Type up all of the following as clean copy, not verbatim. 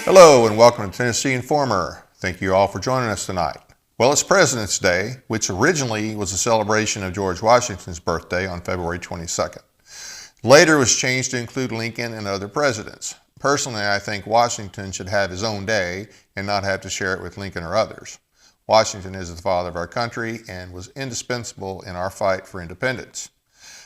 Hello and welcome to Tennessee Informer. Thank you all for joining us tonight. Well, it's President's Day, which originally was a celebration of George Washington's birthday on February 22nd. Later it was changed to include Lincoln and other presidents. Personally, I think Washington should have his own day and not have to share it with Lincoln or others. Washington is the father of our country and was indispensable in our fight for independence.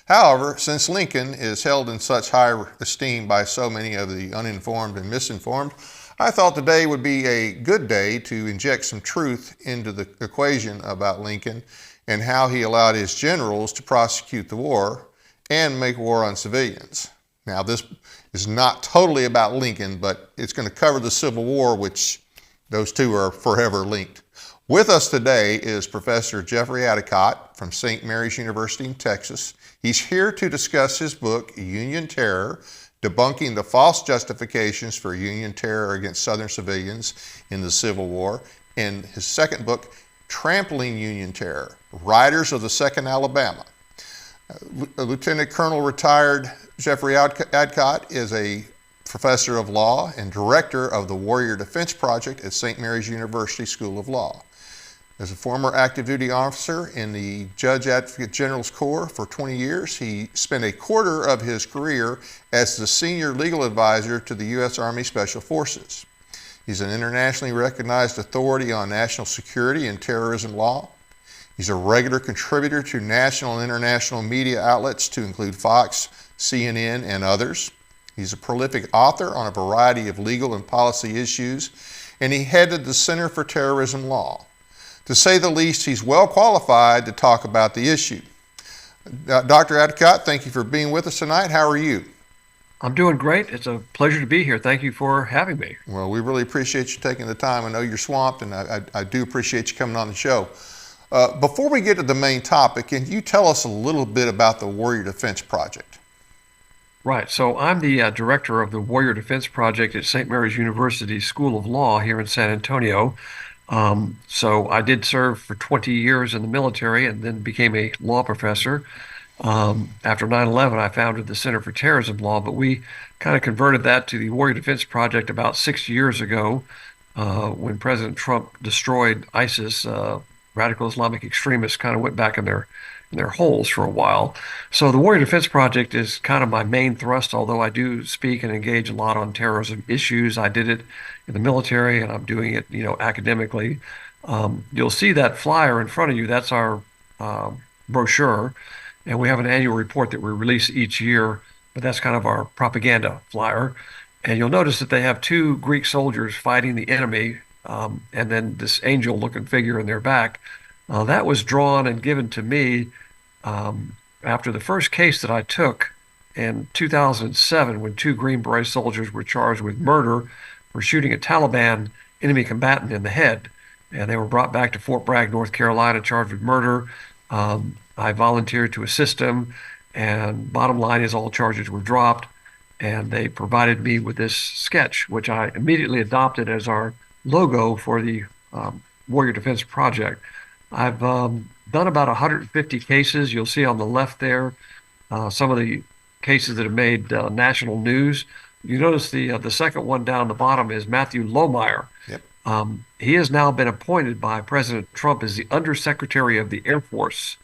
However, since Lincoln is held in such high esteem by so many of the uninformed and misinformed, I thought today would be a good day to inject some truth into the equation about Lincoln and how he allowed his generals to prosecute the war and make war on civilians. Now, this is not totally about Lincoln, but it's going to cover the Civil War, which those two are forever linked. With us today is Professor Jeffrey Addicott from St. Mary's University in Texas. He's here to discuss his book, Union Terror, Debunking the False Justifications for Union Terror Against Southern Civilians in the Civil War, and his second book, Trampling Union Terror, Riders of the 2nd Alabama. Lieutenant Colonel retired Jeffrey Addicott is a professor of law and director of the Warrior Defense Project at St. Mary's University School of Law. As a former active duty officer in the Judge Advocate General's Corps for 20 years, he spent a quarter of his career as the senior legal advisor to the U.S. Army Special Forces. He's an internationally recognized authority on national security and terrorism law. He's a regular contributor to national and international media outlets to include Fox, CNN, and others. He's a prolific author on a variety of legal and policy issues, and he headed the Center for Terrorism Law. To say the least, he's well qualified to talk about the issue. Dr. Addicott, thank you for being with us tonight. How are you? I'm doing great. It's a pleasure to be here. Thank you for having me. Well, we really appreciate you taking the time. I know you're swamped, and I do appreciate you coming on the show. Before we get to the main topic, can you tell us a little bit about the Warrior Defense Project? Right. So I'm the director of the Warrior Defense Project at St. Mary's University School of Law here in San Antonio. So I did serve for 20 years in the military and then became a law professor. After 9/11, I founded the Center for Terrorism Law, but we kind of converted that to the Warrior Defense Project about 6 years ago when President Trump destroyed ISIS. Radical Islamic extremists kind of went back in their holes for a while. So the Warrior Defense Project is kind of my main thrust, although I do speak and engage a lot on terrorism issues. I did it in the military and I'm doing it, academically. You'll see that flyer in front of you. That's our brochure. And we have an annual report that we release each year, but that's kind of our propaganda flyer. And you'll notice that they have two Greek soldiers fighting the enemy, and then this angel-looking figure in their back. That was drawn and given to me after the first case that I took in 2007 when two Green Beret soldiers were charged with murder for shooting a Taliban enemy combatant in the head. And they were brought back to Fort Bragg, North Carolina, charged with murder. I volunteered to assist them, and bottom line is all charges were dropped, and they provided me with this sketch, which I immediately adopted as our logo for the Warrior Defense Project. I've done about 150 cases. You'll see on the left there some of the cases that have made national news. You notice the second one down the bottom is Matthew Lohmeyer. Yep. He has now been appointed by President Trump as the Undersecretary of the Air Force.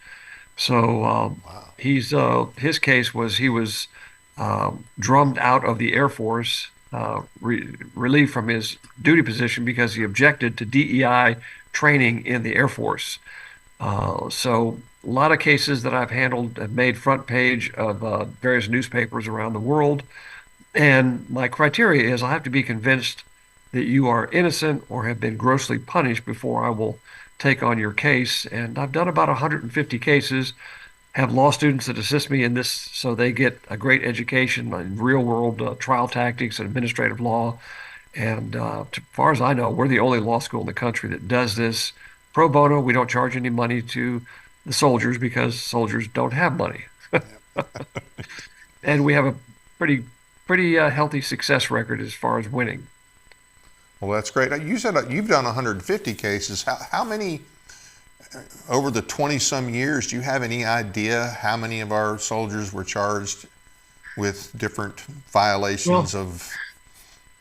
So Wow. his case was he was drummed out of the Air Force, relieved from his duty position because he objected to DEI training in the Air Force. So a lot of cases that I've handled have made front page of various newspapers around the world. And my criteria is I have to be convinced that you are innocent or have been grossly punished before I will take on your case. And I've done about 150 cases, have law students that assist me in this so they get a great education in real world trial tactics and administrative law. And as far as I know, we're the only law school in the country that does this pro bono. We don't charge any money to the soldiers because soldiers don't have money. And we have a pretty healthy success record as far as winning. Well, that's great. You said you've done 150 cases. How many, over the 20-some years, do you have any idea how many of our soldiers were charged with different violations of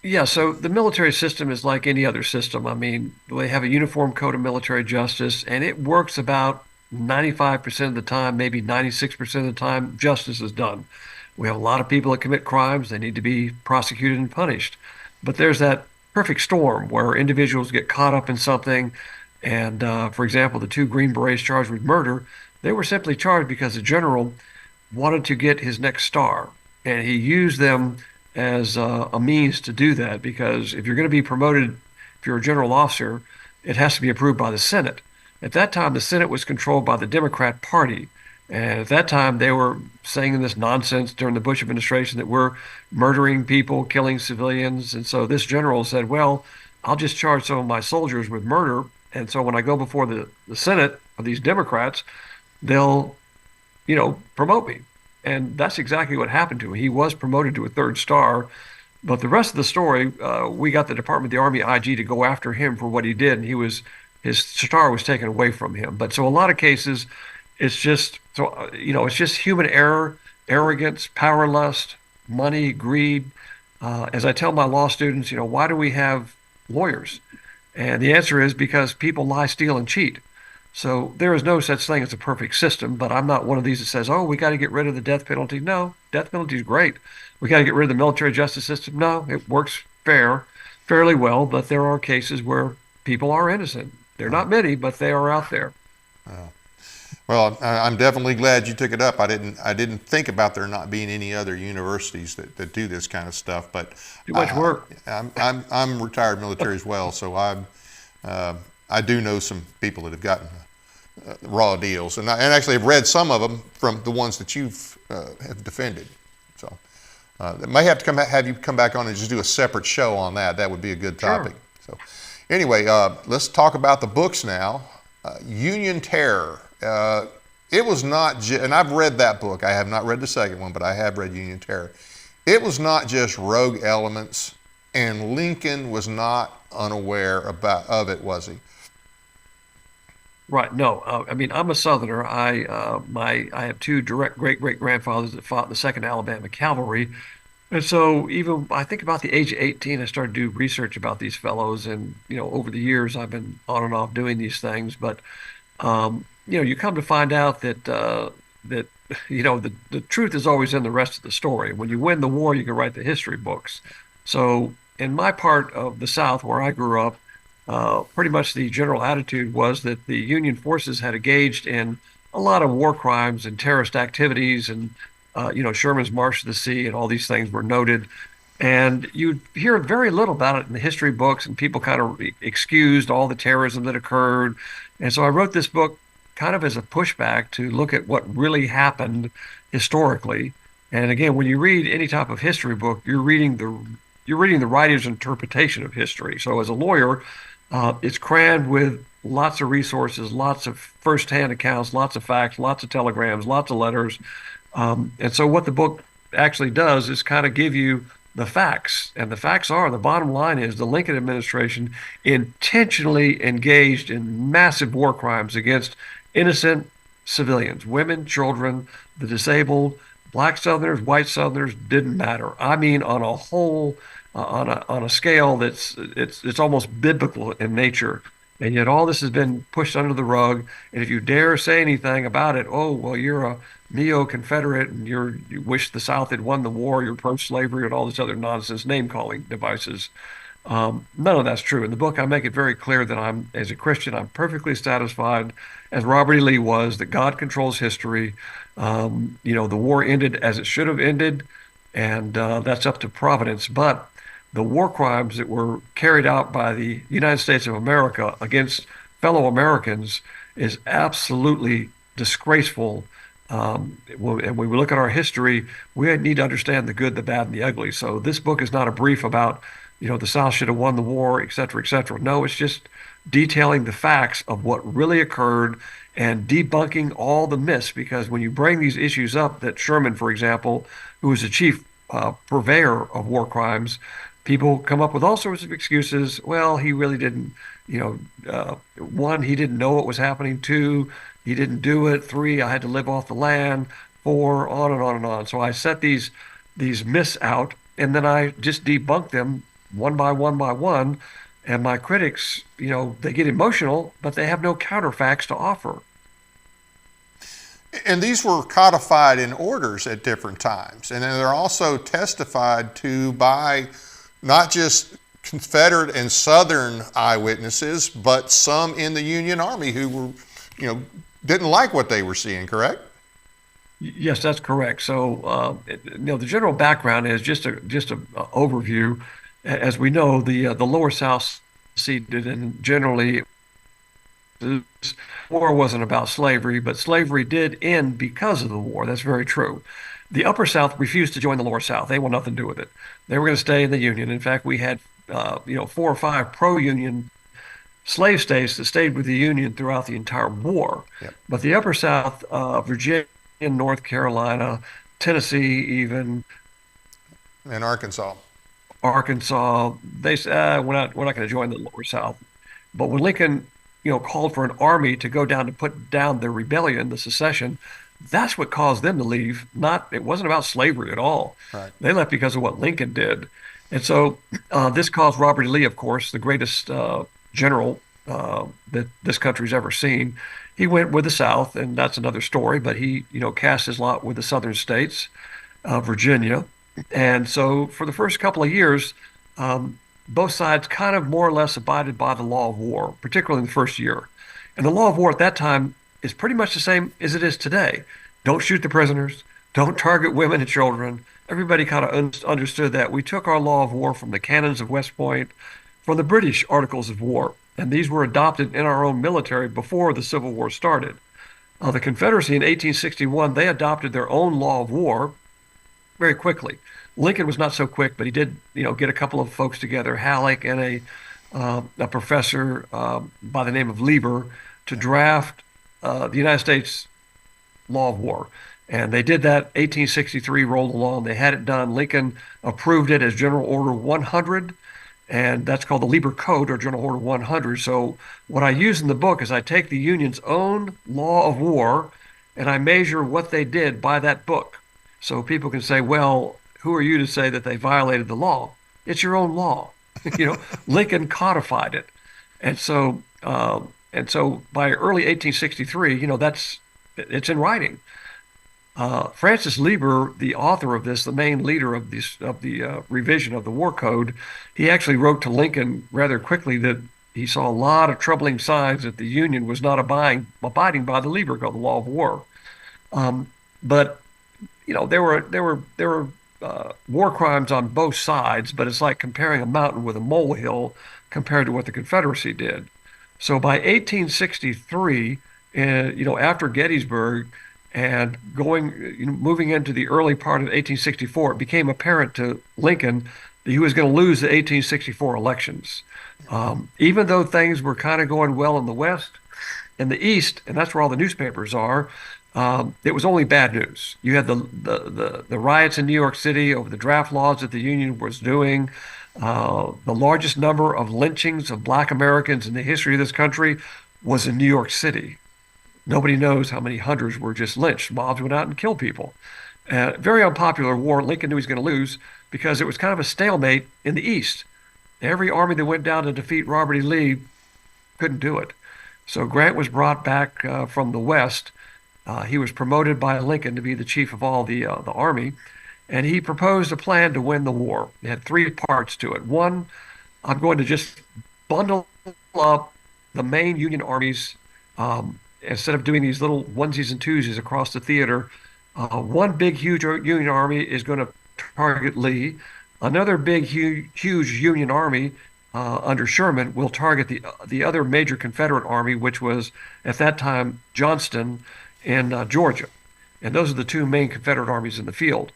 Yeah, so the military system is like any other system. I mean, they have a uniform code of military justice, and it works about 95% of the time, maybe 96% of the time, justice is done. We have a lot of people that commit crimes. They need to be prosecuted and punished. But there's that perfect storm where individuals get caught up in something. And for example, the two Green Berets charged with murder, they were simply charged because the general wanted to get his next star. And he used them as a means to do that because if you're going to be promoted, if you're a general officer, it has to be approved by the Senate. At that time, the Senate was controlled by the Democrat Party. And at that time, they were saying this nonsense during the Bush administration that we're murdering people, killing civilians. And so this general said, well, I'll just charge some of my soldiers with murder. And so when I go before the Senate of these Democrats, they'll, promote me. And that's exactly what happened to him. He was promoted to a third star. But the rest of the story, we got the Department of the Army IG to go after him for what he did, and his star was taken away from him. But so a lot of cases, it's just human error, arrogance, power lust, money, greed. As I tell my law students, why do we have lawyers? And the answer is because people lie, steal, and cheat. So there is no such thing as a perfect system, but I'm not one of these that says, oh, we got to get rid of the death penalty. No, death penalty is great. We got to get rid of the military justice system. No, it works fairly well, but there are cases where people are innocent. They're not many, but they are out there. Well, I'm definitely glad you took it up. I didn't think about there not being any other universities that do this kind of stuff, but Too much work. I'm retired military as well, so I do know some people that have gotten raw deals, and actually have read some of them from the ones that you've have defended. So may have to have you come back on and just do a separate show on that. That would be a good topic. Sure. So anyway, let's talk about the books now. Union Terror. It was not, and I've read that book. I have not read the second one, but I have read Union Terror. It was not just rogue elements, and Lincoln was not unaware of it, was he? Right. No, I mean, I'm a Southerner. I have two direct great grandfathers that fought in the Second Alabama Cavalry, and so even I think about the age of 18, I started to do research about these fellows, and over the years I've been on and off doing these things. But you come to find out that the truth is always in the rest of the story. When you win the war, you can write the history books. So in my part of the South, where I grew up, pretty much the general attitude was that the Union forces had engaged in a lot of war crimes and terrorist activities, and Sherman's March to the Sea and all these things were noted. And you hear very little about it in the history books, and people kind of excused all the terrorism that occurred. And so I wrote this book kind of as a pushback to look at what really happened historically. And again, when you read any type of history book, you're reading the writer's interpretation of history. So as a lawyer, it's crammed with lots of resources, lots of firsthand accounts, lots of facts, lots of telegrams, lots of letters. And so what the book actually does is kind of give you the facts. And the facts are, the bottom line is the Lincoln administration intentionally engaged in massive war crimes against innocent civilians, women, children, the disabled, black Southerners, white Southerners, didn't matter. I mean, on a whole, on a scale it's almost biblical in nature. And yet all this has been pushed under the rug. And if you dare say anything about it, oh, well, you're a neo-Confederate and you wish the South had won the war, you're pro-slavery and all this other nonsense, name-calling devices. None of that's true. In the book, I make it very clear that as a Christian, I'm perfectly satisfied, as Robert E. Lee was, that God controls history. The war ended as it should have ended, and that's up to Providence. But the war crimes that were carried out by the United States of America against fellow Americans is absolutely disgraceful. And when we look at our history, we need to understand the good, the bad, and the ugly. So this book is not a brief about, the South should have won the war, et cetera, et cetera. No, it's just detailing the facts of what really occurred and debunking all the myths. Because when you bring these issues up, that Sherman, for example, who was the chief purveyor of war crimes, people come up with all sorts of excuses. Well, he really didn't, one, he didn't know what was happening. Two, he didn't do it. Three, I had to live off the land. Four, on and on and on. So I set these myths out, and then I just debunk them one by one by one. And my critics, they get emotional, but they have no counterfacts to offer. And these were codified in orders at different times. And then they're also testified to by not just Confederate and Southern eyewitnesses, but some in the Union Army who were, didn't like what they were seeing, correct? Yes, that's correct. So, the general background is just a overview. As we know, the Lower South seceded, and generally, the war wasn't about slavery, but slavery did end because of the war. That's very true. The Upper South refused to join the Lower South. They want nothing to do with it. They were going to stay in the Union. In fact, we had 4 or 5 pro-Union slave states that stayed with the Union throughout the entire war. Yep. But the Upper South, Virginia, North Carolina, Tennessee, even, And Arkansas. they said, we're not going to join the Lower South. But when Lincoln, called for an army to go down to put down the rebellion, the secession, that's what caused them to leave. It wasn't about slavery at all. Right. They left because of what Lincoln did. And so this caused Robert E. Lee, of course, the greatest general that this country's ever seen. He went with the South, and that's another story, but he, cast his lot with the southern states, Virginia. And so for the first couple of years, both sides kind of more or less abided by the law of war, particularly in the first year. And the law of war at that time is pretty much the same as it is today. Don't shoot the prisoners. Don't target women and children. Everybody kind of understood that. We took our law of war from the canons of West Point, from the British Articles of War, and these were adopted in our own military before the Civil War started. The Confederacy in 1861, they adopted their own law of war very quickly. Lincoln was not so quick, but he did, get a couple of folks together, Halleck and a professor by the name of Lieber, to draft the United States law of war. And they did that. 1863 rolled along. They had it done. Lincoln approved it as General Order 100, and that's called the Lieber Code, or General Order 100. So what I use in the book is I take the Union's own law of war and I measure what they did by that book. So people can say, well, who are you to say that they violated the law? It's your own law. Lincoln codified it. And so by early 1863, it's in writing. Francis Lieber, the author of this, the main leader of the revision of the War Code, he actually wrote to Lincoln rather quickly that he saw a lot of troubling signs that the Union was not abiding by the Lieber Code, the law of war. But there were war crimes on both sides, but it's like comparing a mountain with a molehill compared to what the Confederacy did. So by 1863, after Gettysburg, and moving into the early part of 1864, it became apparent to Lincoln that he was going to lose the 1864 elections. Even though things were kind of going well in the West, in the East, and that's where all the newspapers are, it was only bad news. You had the riots in New York City over the draft laws that the Union was doing. The largest number of lynchings of Black Americans in the history of this country was in New York City. Nobody knows how many hunters were just lynched. Mobs went out and killed people. Very unpopular war. Lincoln knew he was going to lose because it was kind of a stalemate in the East. Every army that went down to defeat Robert E. Lee couldn't do it. So Grant was brought back from the West. He was promoted by Lincoln to be the chief of all the army, and he proposed a plan to win the war. It had 3 parts to it. One, I'm going to just bundle up the main Union armies. Instead of doing these little onesies and twosies across the theater, one big, huge Union army is going to target Lee. Another big, huge Union army under Sherman will target the other major Confederate army, which was at that time Johnston in Georgia. And those are the 2 main Confederate armies in the field.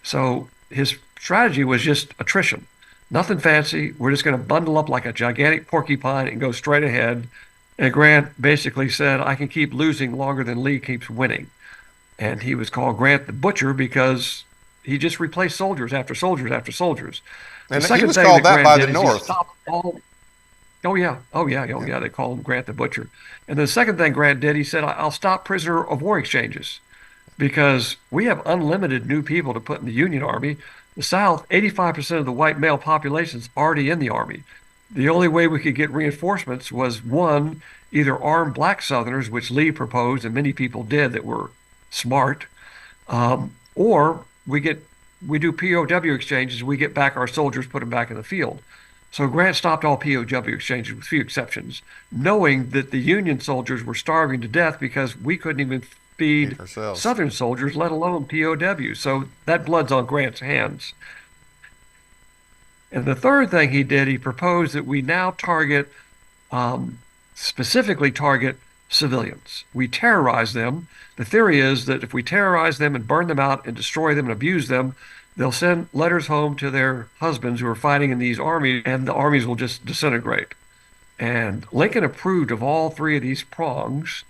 So his strategy was just attrition. Nothing fancy. We're just going to bundle up like a gigantic porcupine and go straight ahead. And Grant basically said, I can keep losing longer than Lee keeps winning. And he was called Grant the Butcher because he just replaced soldiers after soldiers after soldiers. And he was called that by the North. Oh yeah. They called him Grant the Butcher. And the second thing Grant did, he said, I'll stop prisoner of war exchanges. because we have unlimited new people to put in the Union Army. The South, 85% of the white male population is already in the Army. The only way we could get reinforcements was one, either armed black Southerners, which Lee proposed and many people did that were smart, or we do POW exchanges. We get back our soldiers, put them back in the field. So Grant stopped all POW exchanges with few exceptions, knowing that the Union soldiers were starving to death because we couldn't even feed Southern soldiers, let alone POW. So that blood's on Grant's hands. And the third thing he did, he proposed that we now specifically target civilians. We terrorize them. The theory is that if we terrorize them and burn them out and destroy them and abuse them, they'll send letters home to their husbands who are fighting in these armies, and the armies will just disintegrate. And Lincoln approved of all three of these prongs,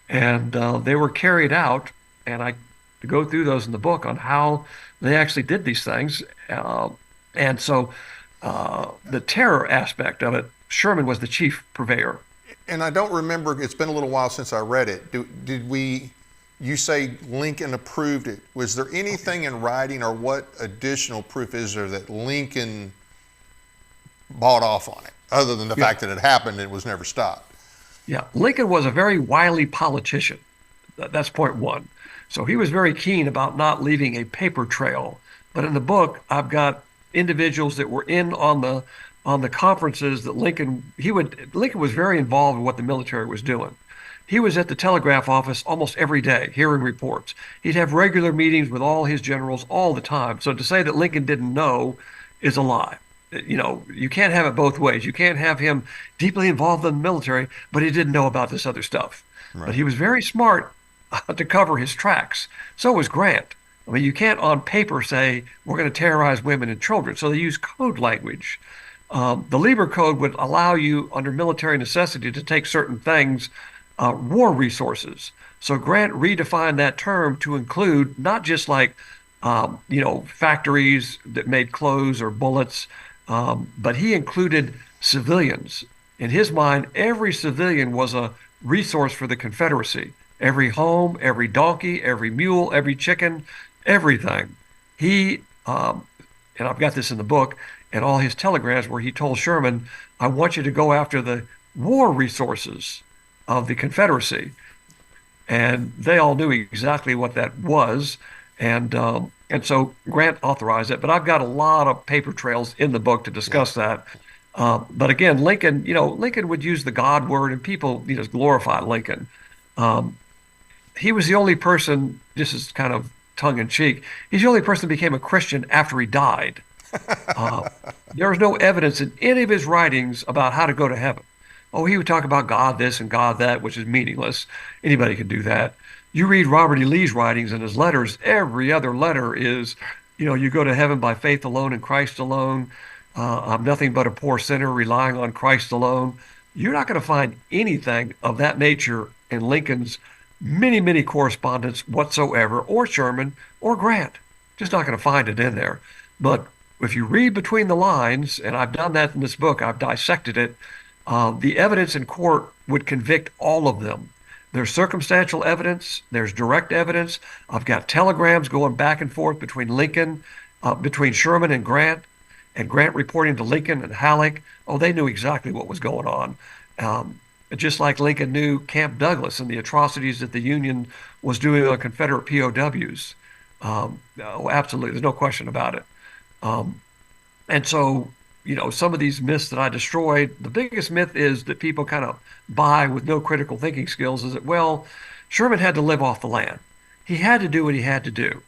and they were carried out. And I go through those in the book on how they actually did these things. And so the terror aspect of it, Sherman was the chief purveyor. And I don't remember, it's been a little while since I read it. You say Lincoln approved it. Was there anything in writing, or what additional proof is there that Lincoln bought off on it, other than the fact that it happened and it was never stopped? Yeah, Lincoln was a very wily politician. That's point one. So he was very keen about not leaving a paper trail. But in the book, I've got individuals that were in on the conferences that Lincoln was very involved in what the military was doing. He was at the telegraph office almost every day hearing reports. He'd have regular meetings with all his generals all the time. So to say that Lincoln didn't know is a lie. You can't have it both ways. You can't have him deeply involved in the military, but he didn't know about this other stuff. Right. But he was very smart to cover his tracks. So was Grant. I mean, you can't on paper say, we're going to terrorize women and children. So they use code language. The Lieber Code would allow you, under military necessity, to take certain things, war resources. So Grant redefined that term to include not just like, factories that made clothes or bullets, but he included civilians. In his mind, every civilian was a resource for the Confederacy. Every home, every donkey, every mule, every chicken, everything. And I've got this in the book, and all his telegrams where he told Sherman, I want you to go after the war resources of the Confederacy. And they all knew exactly what that was. And so Grant authorized it. But I've got a lot of paper trails in the book to discuss that. But again, Lincoln would use the God word, and people glorify Lincoln. He was the only person, this is kind of tongue in cheek, he's the only person that became a Christian after he died. There was no evidence in any of his writings about how to go to heaven. Oh, he would talk about God this and God that, which is meaningless. Anybody can do that. You read Robert E. Lee's writings and his letters, every other letter is, you go to heaven by faith alone in Christ alone. I'm nothing but a poor sinner relying on Christ alone. You're not going to find anything of that nature in Lincoln's many, many correspondence whatsoever, or Sherman or Grant. Just not going to find it in there. But if you read between the lines, and I've done that in this book, I've dissected it, the evidence in court would convict all of them. There's circumstantial evidence, there's direct evidence. I've got telegrams going back and forth between Sherman and Grant reporting to Lincoln and Halleck. Oh, they knew exactly what was going on. Just like Lincoln knew Camp Douglas and the atrocities that the Union was doing on Confederate POWs. Absolutely, there's no question about it. And so, some of these myths that I destroyed, the biggest myth is that people kind of buy with no critical thinking skills is that, well, Sherman had to live off the land. He had to do what he had to do,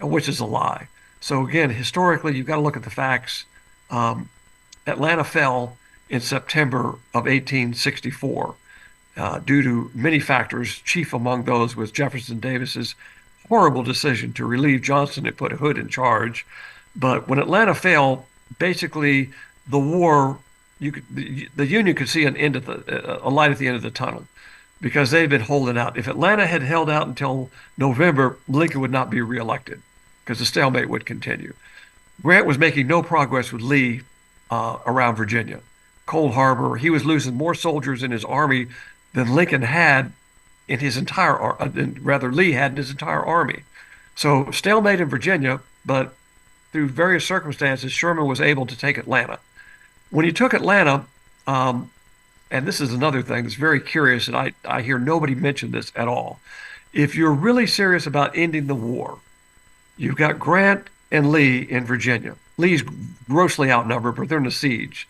which is a lie. So again, historically, you've got to look at the facts. Atlanta fell in September of 1864 due to many factors. Chief among those was Jefferson Davis's horrible decision to relieve Johnston and put Hood in charge. But when Atlanta fell, basically the war, the Union could see a light at the end of the tunnel, because they'd been holding out. If Atlanta had held out until November, Lincoln would not be reelected because the stalemate would continue. Grant was making no progress with Lee around Virginia. Cold Harbor, he was losing more soldiers in his army than Lincoln had in his entire, rather Lee had in his entire army. So stalemate in Virginia, but through various circumstances, Sherman was able to take Atlanta. When he took Atlanta, um, and this is another thing that's very curious, and I hear nobody mention this at all. If you're really serious about ending the war, you've got Grant and Lee in Virginia. Lee's grossly outnumbered, but they're in a siege.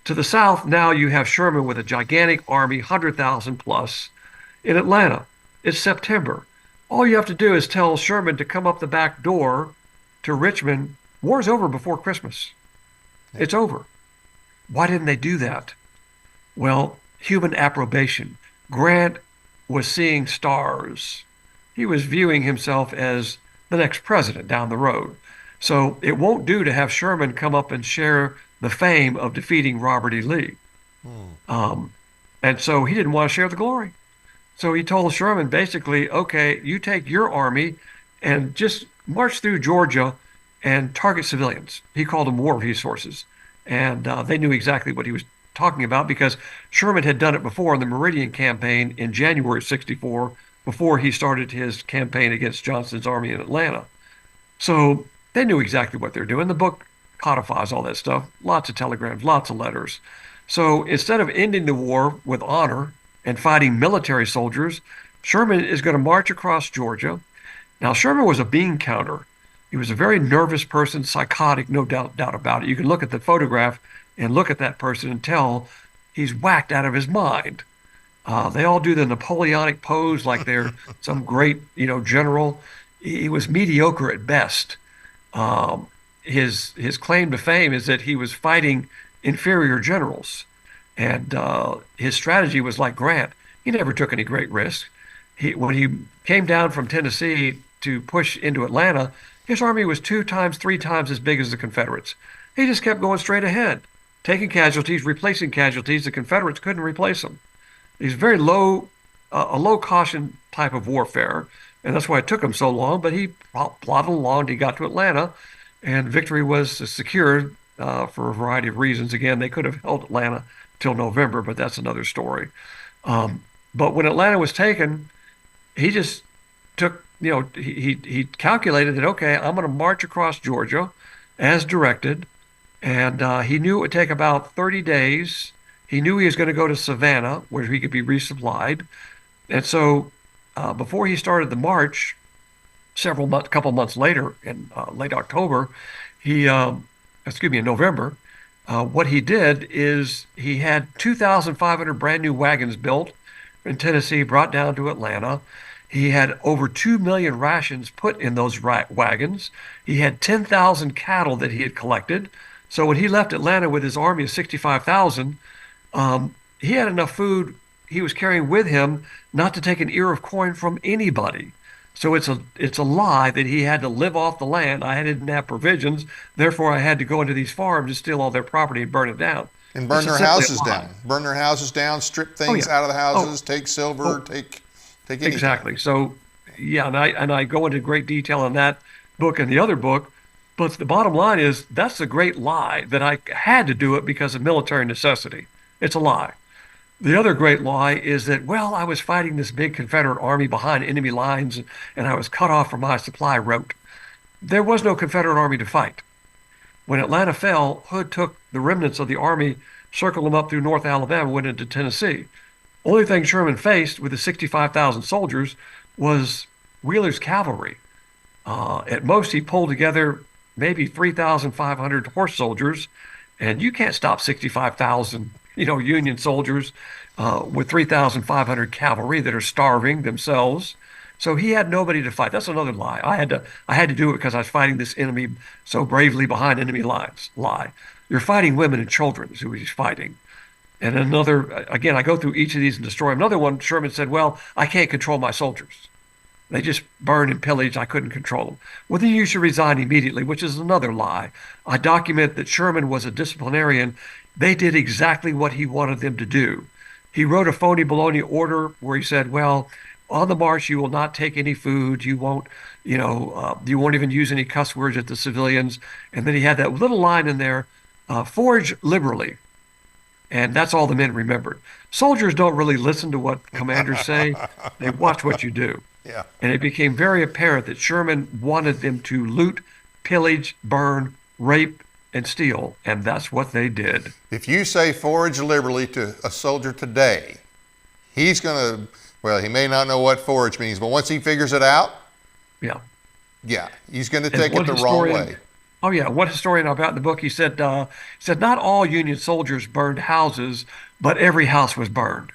To the south, now you have Sherman with a gigantic army, 100,000 plus, in Atlanta. It's September. All you have to do is tell Sherman to come up the back door to Richmond. War's over before Christmas. It's over. Why didn't they do that? Well, human approbation. Grant was seeing stars. He was viewing himself as the next president down the road. So it won't do to have Sherman come up and share the fame of defeating Robert E. Lee. And so he didn't want to share the glory. So he told Sherman basically, okay, you take your army and just march through Georgia and target civilians. He called them war resources. And they knew exactly what he was talking about because Sherman had done it before in the Meridian campaign in January of 64, before he started his campaign against Johnston's army in Atlanta. So they knew exactly what they're doing. The book codifies all that stuff, lots of telegrams, lots of letters. So instead of ending the war with honor and fighting military soldiers, Sherman is going to march across Georgia. Now, Sherman was a bean counter. He was a very nervous person, psychotic, no doubt about it. You can look at the photograph and look at that person and tell he's whacked out of his mind. They all do the Napoleonic pose like they're some great, general. He was mediocre at best. His claim to fame is that he was fighting inferior generals, and his strategy was like Grant. He never took any great risks. When he came down from Tennessee to push into Atlanta, his army was 2 times, 3 times as big as the Confederates. He just kept going straight ahead, taking casualties, replacing casualties. The Confederates couldn't replace them. He's very low, a low caution type of warfare, and that's why it took him so long. But he plodded along. He got to Atlanta, and victory was secured for a variety of reasons. Again, they could have held Atlanta till November, but that's another story. But when Atlanta was taken, he just took, he calculated that, okay, I'm going to march across Georgia as directed. And he knew it would take about 30 days. He knew he was going to go to Savannah, where he could be resupplied. And so before he started the march, couple months later, in late October, in November, what he did is he had 2,500 brand new wagons built in Tennessee, brought down to Atlanta. He had over 2 million rations put in those wagons. He had 10,000 cattle that he had collected. So when he left Atlanta with his army of 65,000, he had enough food he was carrying with him not to take an ear of coin from anybody. So it's a lie that he had to live off the land. I didn't have provisions, therefore I had to go into these farms and steal all their property and burn it down. And burn their houses down. Burn their houses down, strip things out of the houses, take silver, take anything. Exactly. So, yeah, and I go into great detail in that book and the other book. But the bottom line is that's a great lie that I had to do it because of military necessity. It's a lie. The other great lie is that, well, I was fighting this big Confederate army behind enemy lines and I was cut off from my supply route. There was no Confederate army to fight. When Atlanta fell, Hood took the remnants of the army, circled them up through North Alabama, went into Tennessee. Only thing Sherman faced with his 65,000 soldiers was Wheeler's cavalry. At most, he pulled together maybe 3,500 horse soldiers, and you can't stop 65,000, Union soldiers with 3,500 cavalry that are starving themselves. So he had nobody to fight. That's another lie. I had to do it because I was fighting this enemy so bravely behind enemy lines. Lie. You're fighting women and children is who he's fighting. And another, again, I go through each of these and destroy them. Another one, Sherman said, well, I can't control my soldiers. They just burned and pillaged. I couldn't control them. Well, then you should resign immediately, which is another lie. I document that Sherman was a disciplinarian. They did exactly what he wanted them to do. He wrote a phony baloney order where he said, well, on the march, you will not take any food. You won't, you won't even use any cuss words at the civilians. And then he had that little line in there, forage liberally. And that's all the men remembered. Soldiers don't really listen to what commanders say. They watch what you do. Yeah. And it became very apparent that Sherman wanted them to loot, pillage, burn, rape, and steal. And that's what they did. If you say forage liberally to a soldier today, he's going to, well, he may not know what forage means, but once he figures it out, Yeah. yeah, he's going to And take it one the wrong historian, way. oh yeah, one historian about in the book, he said not all Union soldiers burned houses, but every house was burned.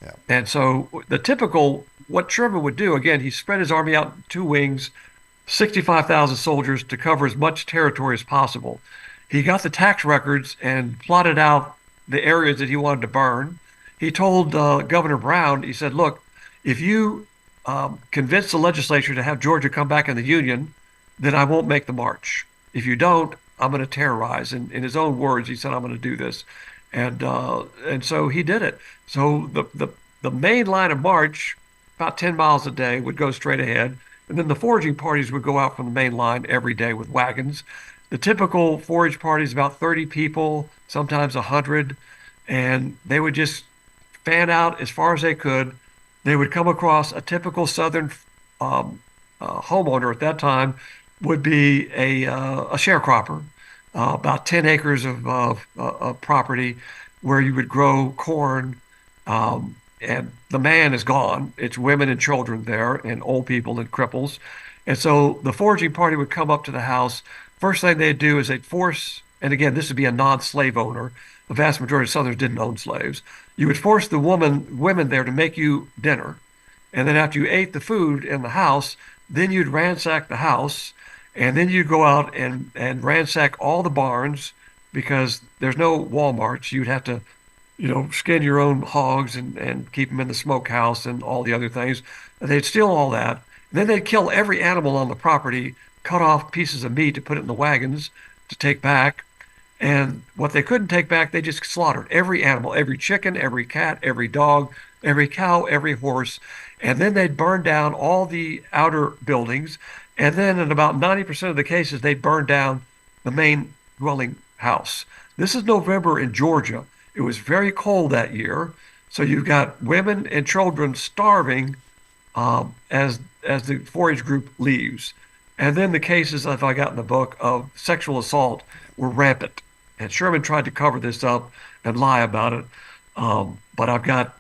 Yeah. And so the typical, what Sherman would do, again, he spread his army out in two wings, 65,000 soldiers to cover as much territory as possible. He got the tax records and plotted out the areas that he wanted to burn. He told Governor Brown, he said, look, if you convince the legislature to have Georgia come back in the Union, then I won't make the march. If you don't, I'm going to terrorize. And in his own words, he said, I'm going to do this. And so he did it. So the main line of march, about 10 miles a day, would go straight ahead. And then the foraging parties would go out from the main line every day with wagons. The typical forage party is about 30 people, sometimes 100. And they would just fan out as far as they could. They would come across a typical Southern homeowner at that time would be a sharecropper, about 10 acres of property where you would grow corn. And the man is gone. It's women and children there, and old people and cripples. And so the foraging party would come up to the house. First thing they'd do is they'd force, and again, this would be a non-slave owner. The vast majority of Southerners didn't own slaves. You would force the women there to make you dinner. And then after you ate the food in the house, then you'd ransack the house. And then you'd go out and ransack all the barns because there's no Walmarts. You'd have to, skin your own hogs and keep them in the smokehouse and all the other things. They'd steal all that. And then they'd kill every animal on the property, cut off pieces of meat to put it in the wagons to take back. And what they couldn't take back, they just slaughtered every animal, every chicken, every cat, every dog, every cow, every horse. And then they'd burn down all the outer buildings. And then in about 90% of the cases, they'd burn down the main dwelling house. This is November in Georgia. It was very cold that year. So you've got women and children starving as the forage group leaves. And then the cases, as I got in the book, of sexual assault were rampant. And Sherman tried to cover this up and lie about it. But I've got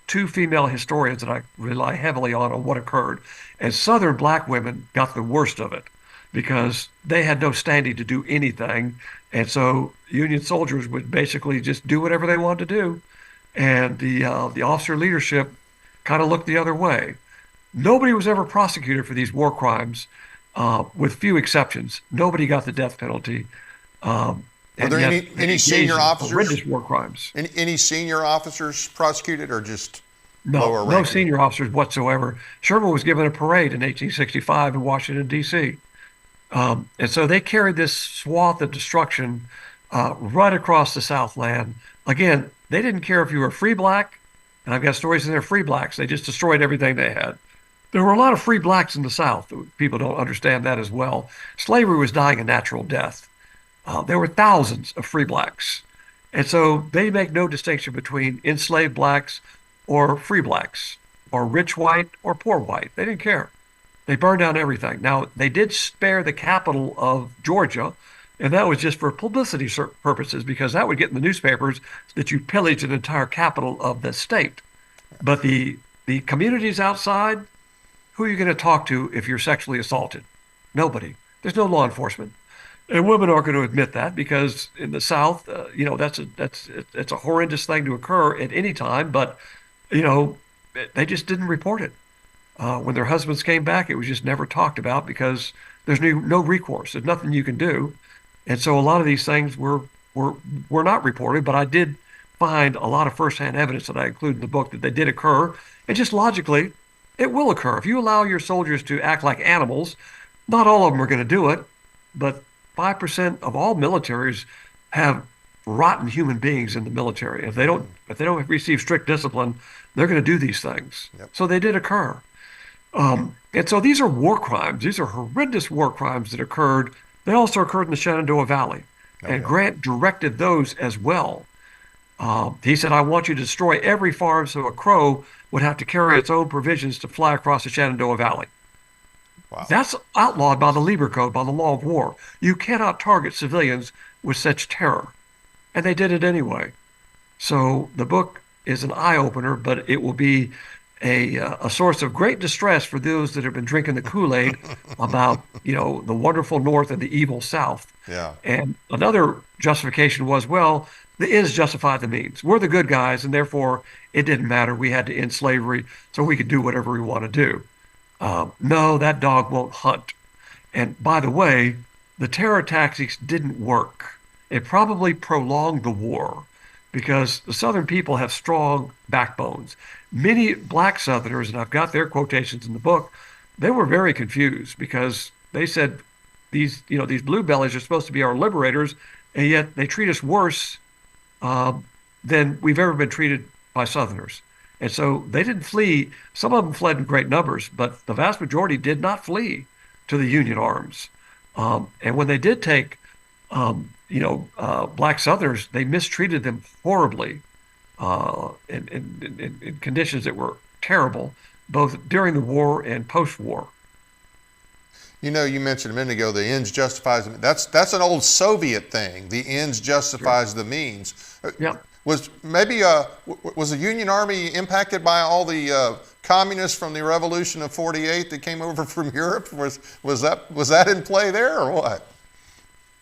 two female historians that I rely heavily on what occurred. And Southern black women got the worst of it because they had no standing to do anything. And so Union soldiers would basically just do whatever they wanted to do. And the officer leadership kind of looked the other way. Nobody was ever prosecuted for these war crimes, with few exceptions. Nobody got the death penalty. Were there any senior officers? Horrendous war crimes. Any senior officers prosecuted, or just lower ranking? No senior officers whatsoever. Sherman was given a parade in 1865 in Washington, D.C. And so they carried this swath of destruction right across the Southland. Again, they didn't care if you were free black, and I've got stories in there, free blacks. They just destroyed everything they had. There were a lot of free blacks in the South. People don't understand that as well. Slavery was dying a natural death. There were thousands of free blacks. And so they make no distinction between enslaved blacks or free blacks, or rich white or poor white. They didn't care. They burned down everything. Now, they did spare the capital of Georgia, and that was just for publicity purposes, because that would get in the newspapers that you pillaged an entire capital of the state. But the communities outside, who are you going to talk to if you're sexually assaulted? Nobody. There's no law enforcement. And women aren't going to admit that, because in the South, it's a horrendous thing to occur at any time. But they just didn't report it. When their husbands came back, it was just never talked about because there's no recourse. There's nothing you can do. And so a lot of these things were not reported. But I did find a lot of firsthand evidence that I include in the book that they did occur. And just logically, it will occur. If you allow your soldiers to act like animals, not all of them are going to do it, but 5% of all militaries have rotten human beings in the military. If they don't receive strict discipline, they're going to do these things. Yep. So they did occur. And so these are war crimes. These are horrendous war crimes that occurred. They also occurred in the Shenandoah Valley. Oh, And yeah. Grant directed those as well. He said, I want you to destroy every farm so a crow would have to carry its own provisions to fly across the Shenandoah Valley. Wow. That's outlawed by the Lieber Code, by the law of war. You cannot target civilians with such terror. And they did it anyway. So the book is an eye opener, but it will be a source of great distress for those that have been drinking the Kool-Aid about, the wonderful North and the evil South. Yeah. And another justification was, well, the ends justify the means. We're the good guys, and therefore it didn't matter. We had to end slavery, so we could do whatever we want to do. No, that dog won't hunt. And by the way, the terror tactics didn't work. It probably prolonged the war because the Southern people have strong backbones. Many black Southerners, and I've got their quotations in the book, they were very confused because they said these blue bellies are supposed to be our liberators, and yet they treat us worse than we've ever been treated by Southerners. And so they didn't flee. Some of them fled in great numbers, but the vast majority did not flee to the Union arms. And when they did take, black Southerners, they mistreated them horribly in conditions that were terrible, both during the war and post-war. You mentioned a minute ago the ends justifies the, that's an old Soviet thing. The ends justifies the means. Yeah. Was the Union Army impacted by all the communists from the Revolution of '48 that came over from Europe? Was that in play there or what?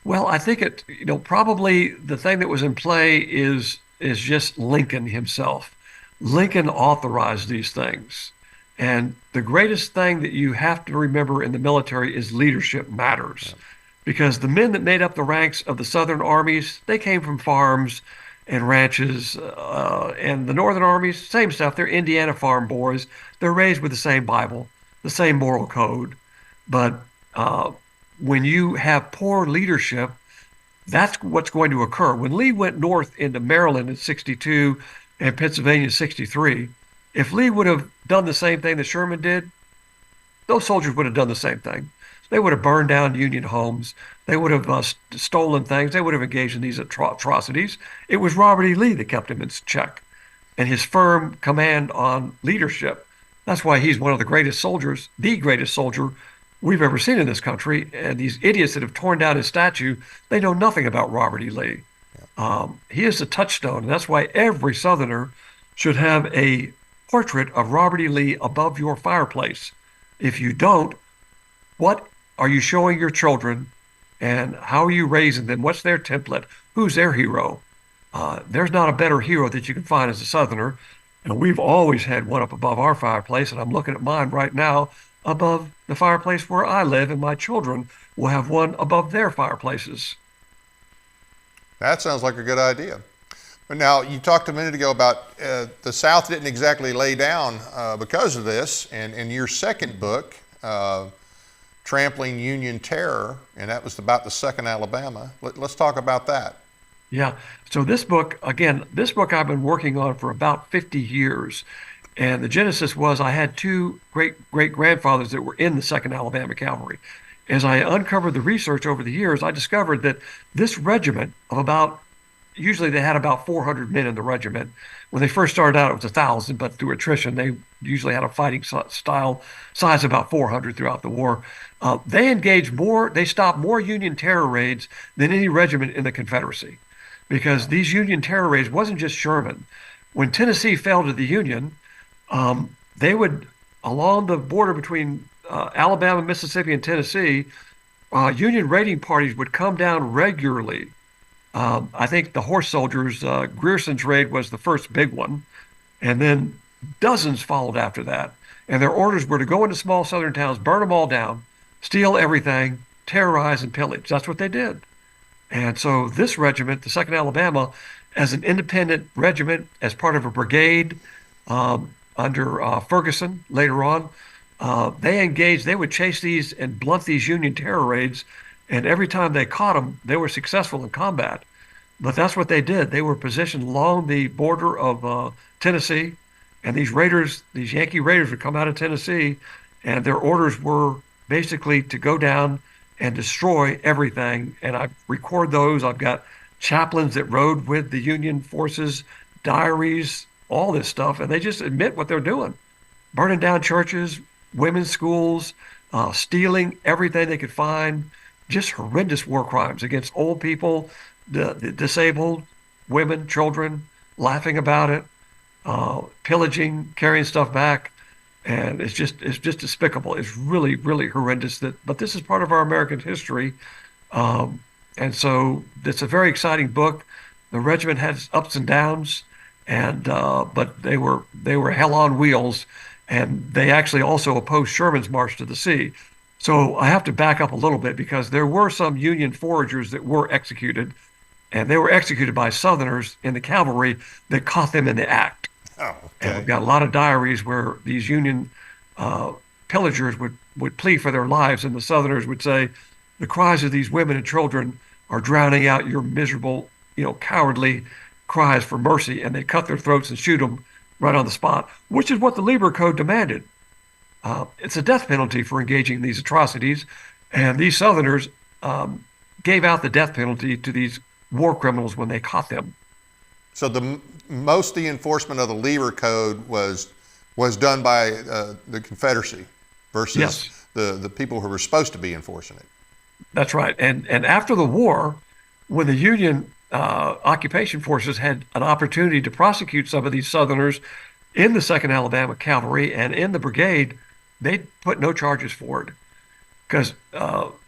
Well, I think probably the thing that was in play is just Lincoln himself. Lincoln authorized these things. And the greatest thing that you have to remember in the military is leadership matters. Yeah. Because the men that made up the ranks of the Southern armies, they came from farms and ranches, and the Northern armies, same stuff. They're Indiana farm boys. They're raised with the same Bible, the same moral code. But when you have poor leadership, that's what's going to occur. When Lee went north into Maryland in 62 and Pennsylvania in 63, if Lee would have done the same thing that Sherman did, those soldiers would have done the same thing. They would have burned down Union homes. They would have stolen things. They would have engaged in these atrocities. It was Robert E. Lee that kept him in check, and his firm command on leadership. That's why he's one of the greatest soldiers, the greatest soldier we've ever seen in this country. And these idiots that have torn down his statue, they know nothing about Robert E. Lee. He is the touchstone, and that's why every Southerner should have a portrait of Robert E. Lee above your fireplace. If you don't, what are you showing your children, and how are you raising them? What's their template? Who's their hero? There's not a better hero that you can find as a Southerner, and we've always had one up above our fireplace, and I'm looking at mine right now above the fireplace where I live, and my children will have one above their fireplaces. That sounds like a good idea. But now, you talked a minute ago about the South didn't exactly lay down because of this, and in your second book, Trampling Union Terror, and that was about the Second Alabama. Let's talk about that. Yeah. So this book I've been working on for about 50 years. And the genesis was I had two great-grandfathers that were in the Second Alabama Cavalry. As I uncovered the research over the years, I discovered that this regiment of usually they had about 400 men in the regiment. When they first started out, it was 1,000, but through attrition, they usually had a fighting style size of about 400 throughout the war. They stopped more Union terror raids than any regiment in the Confederacy, because these Union terror raids wasn't just Sherman. When Tennessee fell to the Union, they would, along the border between Alabama, Mississippi, and Tennessee, Union raiding parties would come down regularly. I think the horse soldiers, Grierson's raid was the first big one, and then dozens followed after that. And their orders were to go into small southern towns, burn them all down, steal everything, terrorize and pillage. That's what they did. And so this regiment, the 2nd Alabama, as an independent regiment, as part of a brigade under Ferguson later on, they would chase these and blunt these Union terror raids. And every time they caught them, they were successful in combat. But that's what they did. They were positioned along the border of Tennessee, and these Yankee raiders would come out of Tennessee, and their orders were basically to go down and destroy everything. And I record those. I've got chaplains that rode with the Union forces, diaries, all this stuff, and they just admit what they're doing, burning down churches, women's schools, stealing everything they could find, just horrendous war crimes against old people, the disabled, women, children, laughing about it, pillaging, carrying stuff back. And it's just despicable. It's really, really horrendous. But this is part of our American history. And so it's a very exciting book. The regiment has ups and downs, and but they were hell on wheels, and they actually also opposed Sherman's march to the sea. So I have to back up a little bit because there were some Union foragers that were executed, and they were executed by Southerners in the cavalry that caught them in the act. Oh, okay. And we've got a lot of diaries where these Union pillagers would plead for their lives, and the Southerners would say, "The cries of these women and children are drowning out your miserable, cowardly cries for mercy," and they cut their throats and shoot them right on the spot, which is what the Lieber Code demanded. It's a death penalty for engaging in these atrocities, and these Southerners gave out the death penalty to these war criminals when they caught them. So most of the enforcement of the Lieber Code was done by the Confederacy versus Yes. the people who were supposed to be enforcing it. That's right. And after the war, when the Union occupation forces had an opportunity to prosecute some of these Southerners in the 2nd Alabama Cavalry and in the brigade, they put no charges for it because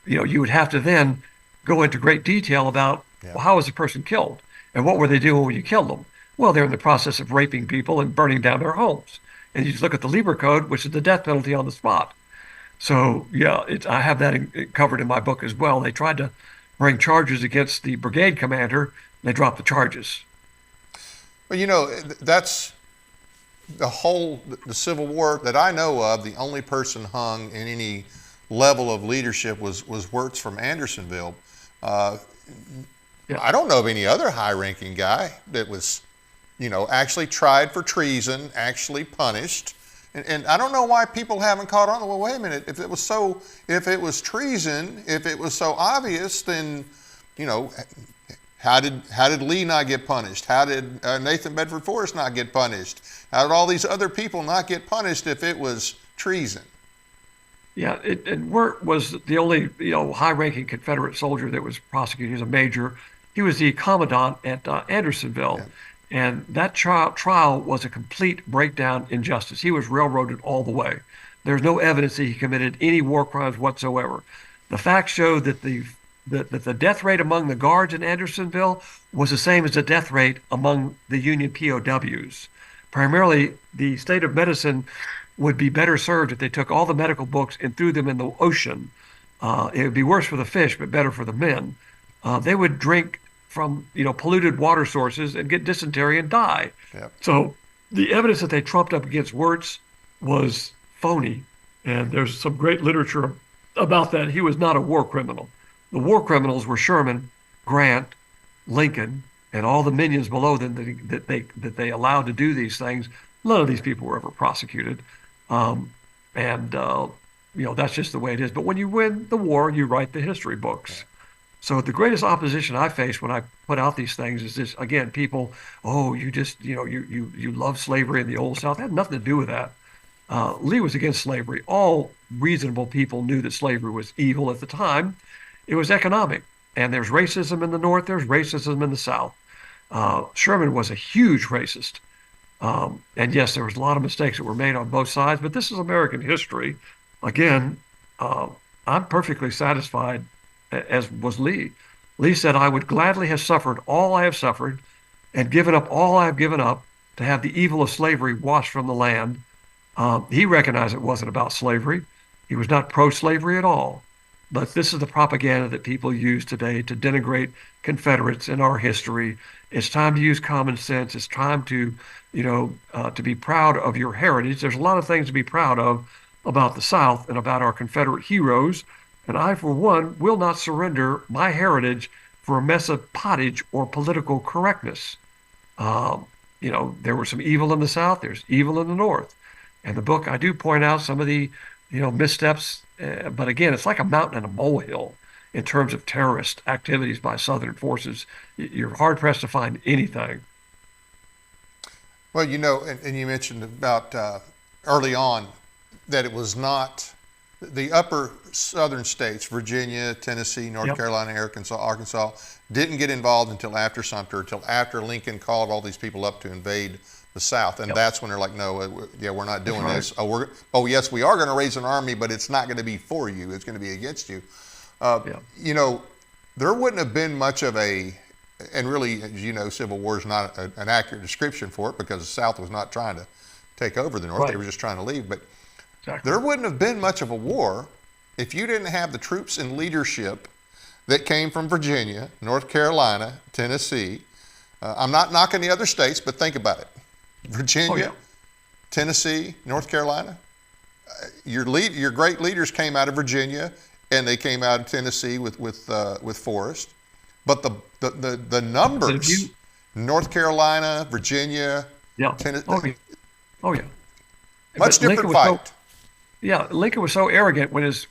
you would have to then go into great detail about well, how was the person killed and what were they doing when you killed them? Well, they're in the process of raping people and burning down their homes. And you just look at the Lieber Code, which is the death penalty on the spot. So yeah, I have that covered in my book as well. They tried to bring charges against the brigade commander, and they dropped the charges. Well, that's the Civil War that I know of. The only person hung in any level of leadership was Wirtz from Andersonville. I don't know of any other high-ranking guy that was, actually tried for treason, actually punished. And I don't know why people haven't caught on. Well, wait a minute. If it was treason, if it was so obvious, then, how did Lee not get punished? How did Nathan Bedford Forrest not get punished? How did all these other people not get punished if it was treason? Yeah, and Wirt was the only, high-ranking Confederate soldier that was prosecuted. He was a major. He was the commandant at Andersonville. Yeah. And that trial was a complete breakdown in justice. He was railroaded all the way. There's no evidence that he committed any war crimes whatsoever. The facts show that the death rate among the guards in Andersonville was the same as the death rate among the Union POWs. Primarily, the state of medicine would be better served if they took all the medical books and threw them in the ocean. It would be worse for the fish, but better for the men. They would drink from polluted water sources and get dysentery and die. Yep. So the evidence that they trumped up against Wirtz was phony, and there's some great literature about that. He was not a war criminal. The war criminals were Sherman, Grant, Lincoln, and all the minions below them that they allowed to do these things. None of these people were ever prosecuted, and that's just the way it is. But when you win the war, you write the history books. Yeah. So the greatest opposition I faced when I put out these things is this, again, people, you love slavery in the old South. It had nothing to do with that. Lee was against slavery. All reasonable people knew that slavery was evil at the time. It was economic. And there's racism in the North, there's racism in the South. Sherman was a huge racist. And yes, there was a lot of mistakes that were made on both sides, but this is American history. Again, I'm perfectly satisfied, as was Lee. Lee said, "I would gladly have suffered all I have suffered and given up all I have given up to have the evil of slavery washed from the land." He recognized it wasn't about slavery. He was not pro-slavery at all. But this is the propaganda that people use today to denigrate Confederates in our history. It's time to use common sense. It's time to be proud of your heritage. There's a lot of things to be proud of about the South and about our Confederate heroes. And I, for one, will not surrender my heritage for a mess of pottage or political correctness. There was some evil in the South. There's evil in the North. And the book, I do point out some of the, missteps. But again, it's like a mountain and a molehill. in terms of terrorist activities by Southern forces. You're hard pressed to find anything. Well, and you mentioned about early on that it was not the upper southern states, Virginia, Tennessee, North Carolina, Arkansas, didn't get involved until after Sumter, until after Lincoln called all these people up to invade the South. And that's when they're like, no, we're not doing this. Oh, yes, we are going to raise an army, but it's not going to be for you. It's going to be against you. There wouldn't have been much of and really, as you know, Civil War is not an accurate description for it because the South was not trying to take over the North. They were just trying to leave. But there wouldn't have been much of a war if you didn't have the troops and leadership that came from Virginia, North Carolina, Tennessee. I'm not knocking the other states, but think about it. Virginia, Tennessee, North Carolina. Your great leaders came out of Virginia, and they came out of Tennessee with Forrest. But the numbers, North Carolina, Virginia, Tennessee. Much different fight. Lincoln was so arrogant when his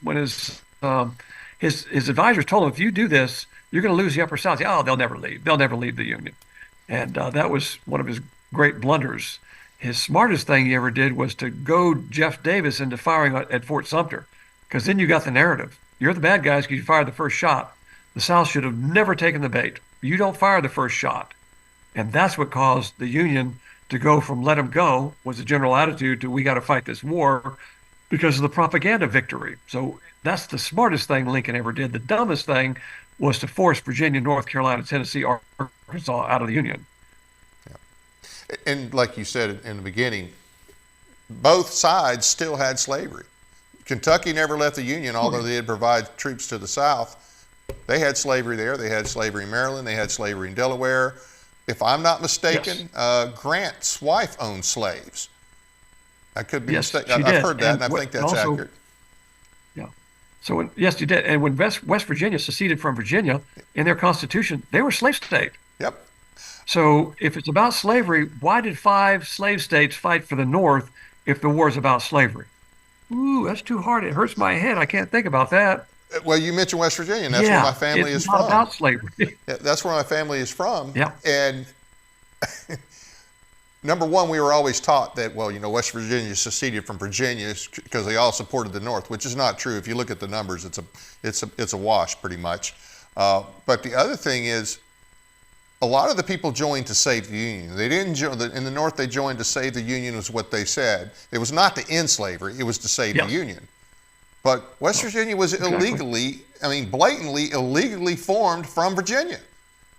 advisors told him, if you do this, you're going to lose the Upper South. Oh, they'll never leave. They'll never leave the Union. And that was one of his great blunders. His smartest thing he ever did was to goad Jeff Davis into firing at Fort Sumter, because then you got the narrative. You're the bad guys because you fired the first shot. The South should have never taken the bait. You don't fire the first shot. And that's what caused the Union to go from let them go, was the general attitude, to we got to fight this war because of the propaganda victory. So that's the smartest thing Lincoln ever did. The dumbest thing was to force Virginia, North Carolina, Tennessee, Arkansas out of the Union. Yeah. And like you said in the beginning, both sides still had slavery. Kentucky never left the Union, although they did provide troops to the South. They had slavery there. They had slavery in Maryland. They had slavery in Delaware. If I'm not mistaken, Grant's wife owned slaves. I could be mistaken. I've heard that, and I think that's accurate. Yeah. So, yes, you did. And when West Virginia seceded from Virginia, in their Constitution, they were a slave state. Yep. So if it's about slavery, why did 5 slave states fight for the North if the war is about slavery? Ooh, that's too hard. It hurts my head. I can't think about that. Well, you mentioned West Virginia, and that's where my family is from. It's not about slavery. That's where my family is from. Yeah. And number one, we were always taught that, West Virginia seceded from Virginia because they all supported the North, which is not true. If you look at the numbers, it's a wash pretty much. But the other thing is, a lot of the people joined to save the Union. They didn't join in the North. They joined to save the Union, was what they said. It was not to end slavery. It was to save the Union. But West Virginia was blatantly illegally formed from Virginia.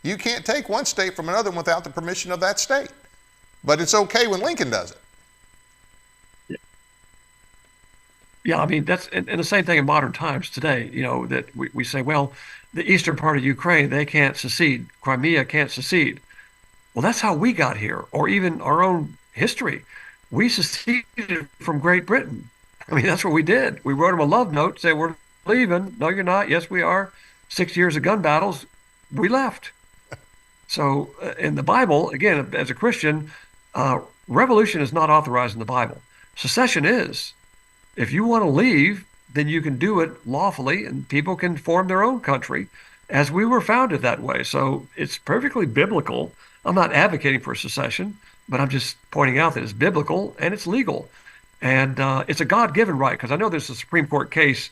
You can't take one state from another without the permission of that state. But it's okay when Lincoln does it. Yeah, I mean, that's and the same thing in modern times today, that we say, well, the eastern part of Ukraine, they can't secede. Crimea can't secede. Well, that's how we got here, or even our own history. We seceded from Great Britain. I mean, that's what we did. We wrote them a love note, say, we're leaving. No, you're not. Yes, we are. 6 years of gun battles. We left. So in the Bible, again, as a Christian, revolution is not authorized in the Bible. Secession is. If you want to leave, then you can do it lawfully, and people can form their own country, as we were founded that way. So it's perfectly biblical. I'm not advocating for secession, but I'm just pointing out that it's biblical and it's legal. And it's a God-given right, because I know there's a Supreme Court case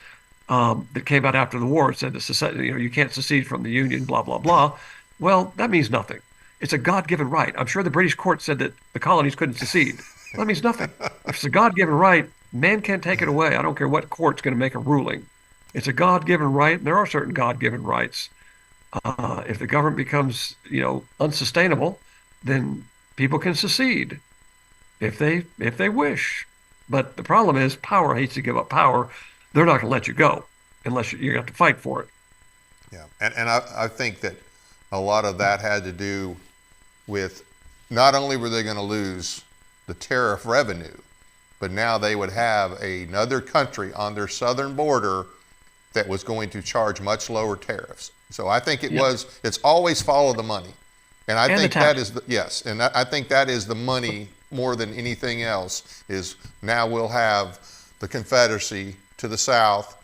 that came out after the war. It said you can't secede from the Union, blah, blah, blah. Well, that means nothing. It's a God-given right. I'm sure the British court said that the colonies couldn't secede. Well, that means nothing. If it's a God-given right, man can't take it away. I don't care what court's going to make a ruling. It's a God-given right, and there are certain God-given rights. If the government becomes, unsustainable, then people can secede if they wish. But the problem is, power hates to give up power. They're not going to let you go unless you have to fight for it. Yeah, and I think that a lot of that had to do with not only were they going to lose the tariff revenue, but now they would have another country on their southern border that was going to charge much lower tariffs. So I think it's always follow the money. And I think that is I think that is the money more than anything else, is now we'll have the Confederacy to the south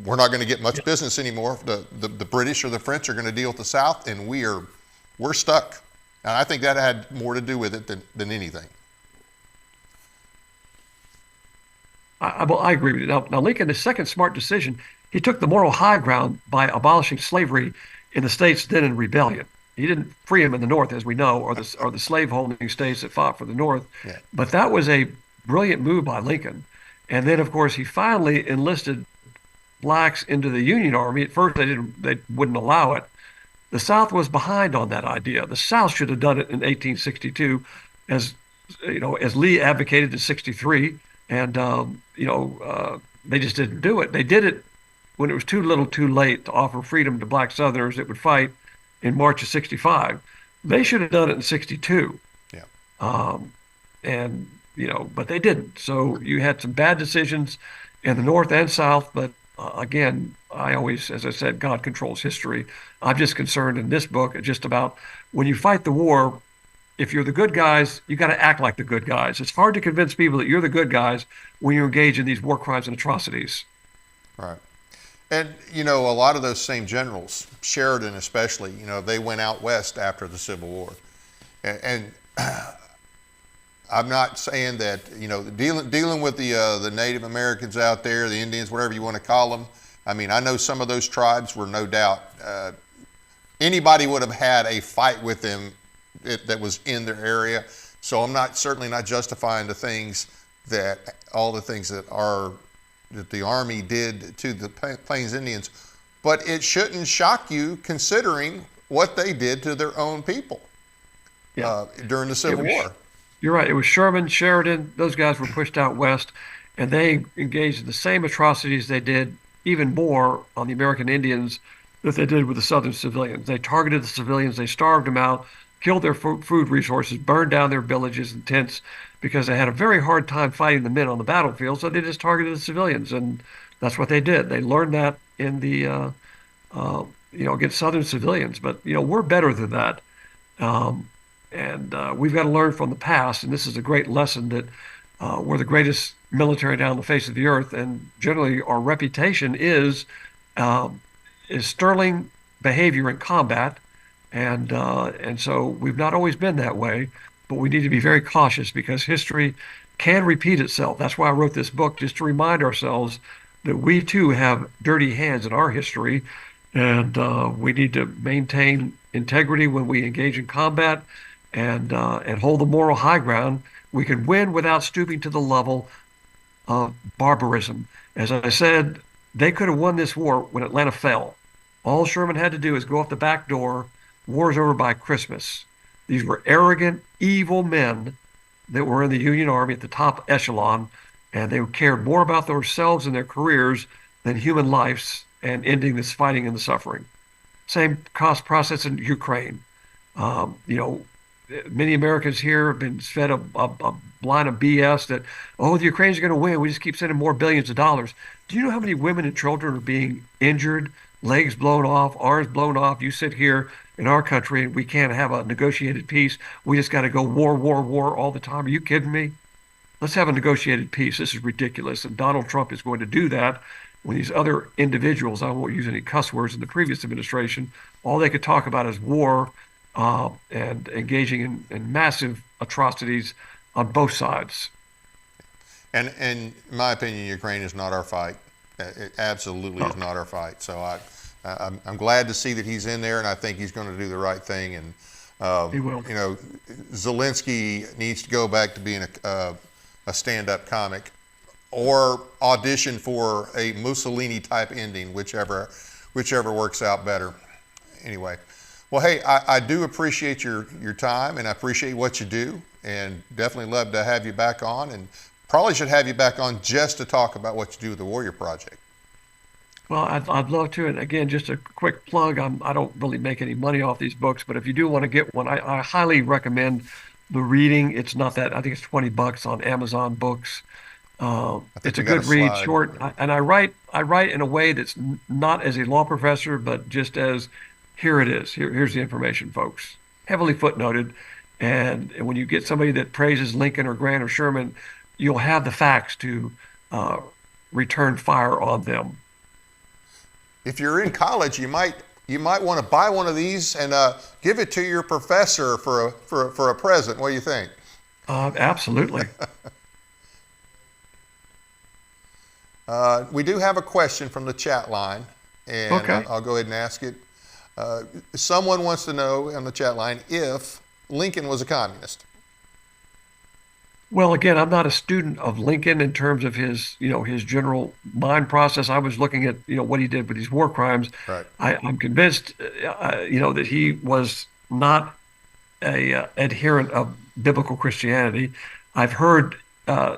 we're not going to get much business anymore. The British or the French are going to deal with the South, and we're stuck. And I think that had more to do with it than anything. I agree with you. Now, Lincoln, his second smart decision, he took the moral high ground by abolishing slavery in the states then in rebellion. He didn't free them in the North, as we know, or the slave-holding states that fought for the North. Yeah. But that was a brilliant move by Lincoln. And then, of course, he finally enlisted blacks into the Union Army. At first, they wouldn't allow it. The South was behind on that idea. The South should have done it in 1862, as Lee advocated in '63, and they just didn't do it. They did it when it was too little, too late to offer freedom to black Southerners that would fight in March of '65. They should have done it in '62. Yeah. But they didn't. So you had some bad decisions in the North and South, but again, I always, as I said, God controls history. I'm just concerned in this book just about when you fight the war, if you're the good guys, you got to act like the good guys. It's hard to convince people that you're the good guys when you engage in these war crimes and atrocities. Right. And, a lot of those same generals, Sheridan especially, they went out west after the Civil War. And I'm not saying that, dealing with the Native Americans out there, the Indians, whatever you want to call them. I mean, I know some of those tribes were no doubt, anybody would have had a fight with them that was in their area. So I'm certainly not justifying all the things that the Army did to the Plains Indians, but it shouldn't shock you considering what they did to their own people during the Civil War. You're right. It was Sherman, Sheridan. Those guys were pushed out west, and they engaged in the same atrocities they did, even more, on the American Indians that they did with the Southern civilians. They targeted the civilians. They starved them out, killed their food resources, burned down their villages and tents because they had a very hard time fighting the men on the battlefield. So they just targeted the civilians, and that's what they did. They learned that in the, against Southern civilians. But, we're better than that. And we've got to learn from the past, and this is a great lesson that we're the greatest military down the face of the earth, and generally our reputation is sterling behavior in combat, and so we've not always been that way, but we need to be very cautious because history can repeat itself. That's why I wrote this book, just to remind ourselves that we too have dirty hands in our history, and we need to maintain integrity when we engage in combat. And hold the moral high ground. We can win without stooping to the level of barbarism. As I said, they could have won this war when Atlanta fell. All Sherman had to do is go up the back door. War's over by Christmas. These were arrogant, evil men that were in the Union Army at the top echelon, and they cared more about themselves and their careers than human lives and ending this fighting and the suffering. Same cost process in Ukraine. Many Americans here have been fed a line of BS that, the Ukrainians are going to win. We just keep sending more billions of dollars. Do you know how many women and children are being injured, legs blown off, arms blown off? You sit here in our country and we can't have a negotiated peace. We just got to go war, war, war all the time. Are you kidding me? Let's have a negotiated peace. This is ridiculous. And Donald Trump is going to do that when these other individuals, I won't use any cuss words in the previous administration, all they could talk about is war and engaging in massive atrocities on both sides. And in my opinion, Ukraine is not our fight. It absolutely is not our fight. So I'm glad to see that he's in there, and I think he's going to do the right thing. And he will. Zelensky needs to go back to being a stand-up comic, or audition for a Mussolini type ending, whichever works out better. Anyway. Well, hey, I do appreciate your time, and I appreciate what you do, and definitely love to have you back on, and probably should have you back on just to talk about what you do with the Warrior Project. Well, I'd love to. And again, just a quick plug. I don't really make any money off these books, but if you do want to get one, I highly recommend the reading. It's not that, I think it's $20 on Amazon Books. It's a good read, short, and I write in a way that's not as a law professor, but just as, here it is. Here's the information, folks. Heavily footnoted. And when you get somebody that praises Lincoln or Grant or Sherman, you'll have the facts to return fire on them. if you're in college, you might want to buy one of these and give it to your professor for a present. What do you think? Absolutely. We do have a question from the chat line, and Okay. I'll go ahead and ask it. Someone wants to know on the chat line if Lincoln was a communist. Well, again, I'm not a student of Lincoln in terms of his, his general mind process. I was looking at, what he did with these war crimes. Right. I'm convinced, that he was not a adherent of biblical Christianity. I've heard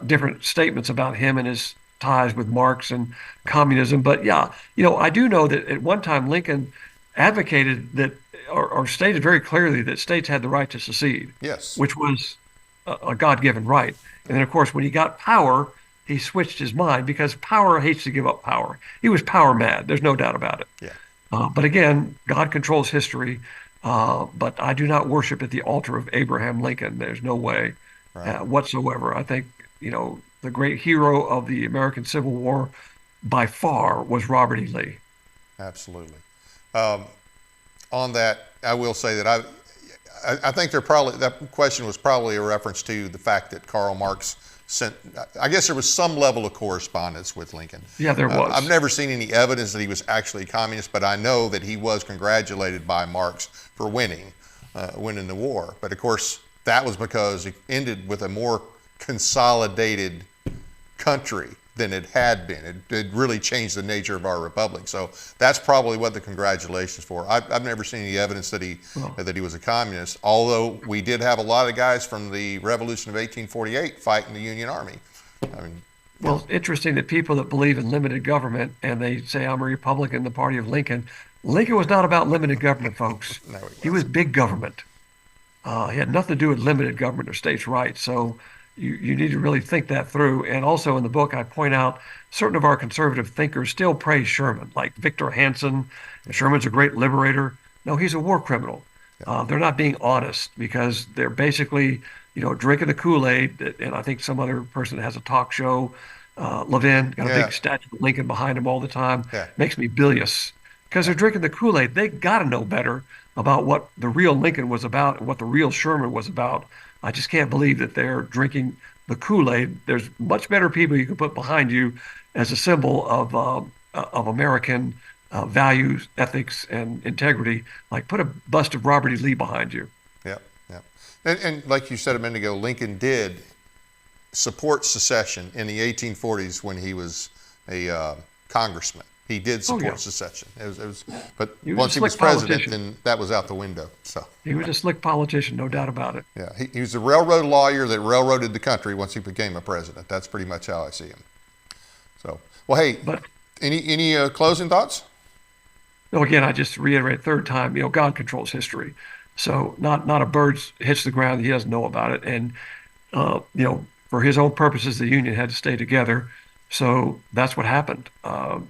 different statements about him and his ties with Marx and communism. But yeah, I do know that at one time Lincoln advocated that, or stated very clearly that states had the right to secede. Yes. Which was a God-given right. And then, of course, when he got power, he switched his mind because power hates to give up power. He was power mad. There's no doubt about it. Yeah. But again, God controls history. But I do not worship at the altar of Abraham Lincoln. There's no way whatsoever. I think, the great hero of the American Civil War by far was Robert E. Lee. Absolutely. On that, I will say that I think that question was probably a reference to the fact that Karl Marx sent, I guess there was some level of correspondence with Lincoln. Yeah, there was. I've never seen any evidence that he was actually a communist, but I know that he was congratulated by Marx for winning the war. But of course, that was because it ended with a more consolidated country than it had been. It really changed the nature of our republic. So that's probably what the congratulations for. I've never seen any evidence that he was a communist, although we did have a lot of guys from the Revolution of 1848 fighting the Union Army. I mean, well, it's interesting that people that believe in limited government and they say I'm a Republican, the party of Lincoln. Lincoln was not about limited government, folks. No, he was big government. He had nothing to do with limited government or states' rights. So you need to really think that through. And also in the book, I point out certain of our conservative thinkers still praise Sherman, like Victor Hanson. Sherman's a great liberator. No, he's a war criminal. They're not being honest because they're basically, drinking the Kool-Aid. And I think some other person has a talk show, Levin, got a big statue of Lincoln behind him all the time. Makes me bilious because they're drinking the Kool-Aid. They got to know better about what the real Lincoln was about and what the real Sherman was about. I just can't believe that they're drinking the Kool-Aid. There's much better people you can put behind you as a symbol of American values, ethics, and integrity. Like put a bust of Robert E. Lee behind you. Yeah. And like you said a minute ago, Lincoln did support secession in the 1840s when he was a congressman. He did support secession. But once he was president, then that was out the window. So he was a slick politician, no doubt about it. Yeah, he was a railroad lawyer that railroaded the country once he became a president. That's pretty much how I see him. So, well, hey, any closing thoughts? No, again, I just reiterate third time, God controls history. So not a bird hits the ground, he doesn't know about it. And, for his own purposes, the Union had to stay together. So that's what happened.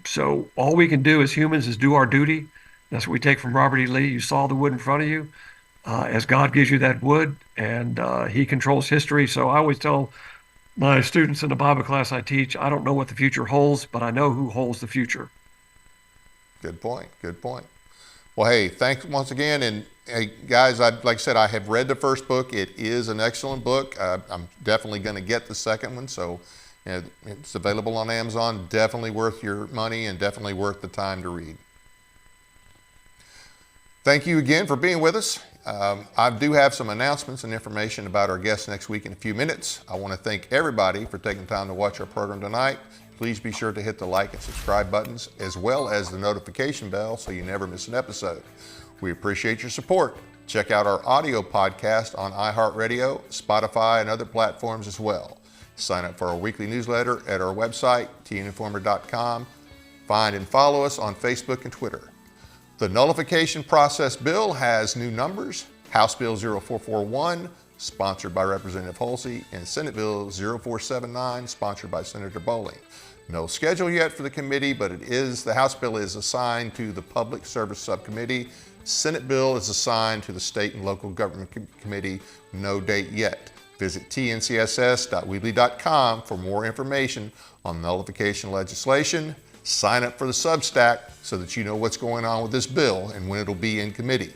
So all we can do as humans is do our duty. That's what we take from Robert E. Lee. You saw the wood in front of you as God gives you that wood, and he controls history. So I always tell my students in the Bible class I teach, I don't know what the future holds, but I know who holds the future. Good point. Well, hey, thanks once again. And hey, guys, like I said, I have read the first book. It is an excellent book. I'm definitely going to get the second one. So it's available on Amazon. Definitely worth your money and definitely worth the time to read. Thank you again for being with us. I do have some announcements and information about our guests next week in a few minutes. I want to thank everybody for taking time to watch our program tonight. Please be sure to hit the like and subscribe buttons as well as the notification bell so you never miss an episode. We appreciate your support. Check out our audio podcast on iHeartRadio, Spotify, and other platforms as well. Sign up for our weekly newsletter at our website, tninformer.com. Find and follow us on Facebook and Twitter. The nullification process bill has new numbers. House Bill 0441, sponsored by Representative Holsey, and Senate Bill 0479, sponsored by Senator Bowling. No schedule yet for the committee, but the House bill is assigned to the Public Service Subcommittee. Senate bill is assigned to the State and Local Government Committee. No date yet. Visit tncss.weebly.com for more information on nullification legislation. Sign up for the Substack so that you know what's going on with this bill and when it'll be in committee.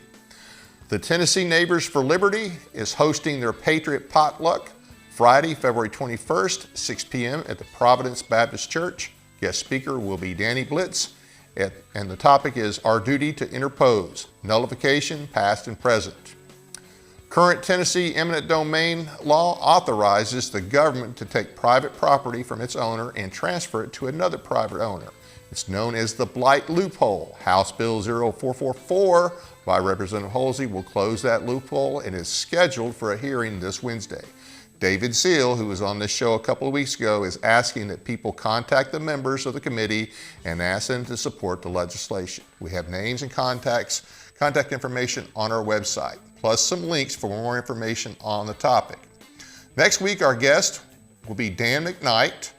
The Tennessee Neighbors for Liberty is hosting their Patriot Potluck Friday, February 21st, 6 p.m. at the Providence Baptist Church. Guest speaker will be Danny Blitz, and the topic is Our Duty to Interpose, Nullification, Past and Present. Current Tennessee eminent domain law authorizes the government to take private property from its owner and transfer it to another private owner. It's known as the blight loophole. House Bill 0444 by Representative Halsey will close that loophole and is scheduled for a hearing this Wednesday. David Seal, who was on this show a couple of weeks ago, is asking that people contact the members of the committee and ask them to support the legislation. We have names and contact information on our website, plus some links for more information on the topic. Next week, our guest will be Dan McKnight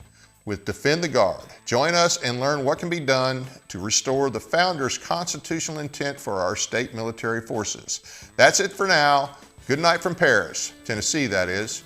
with Defend the Guard. Join us and learn what can be done to restore the Founders' constitutional intent for our state military forces. That's it for now. Good night from Paris, Tennessee, that is.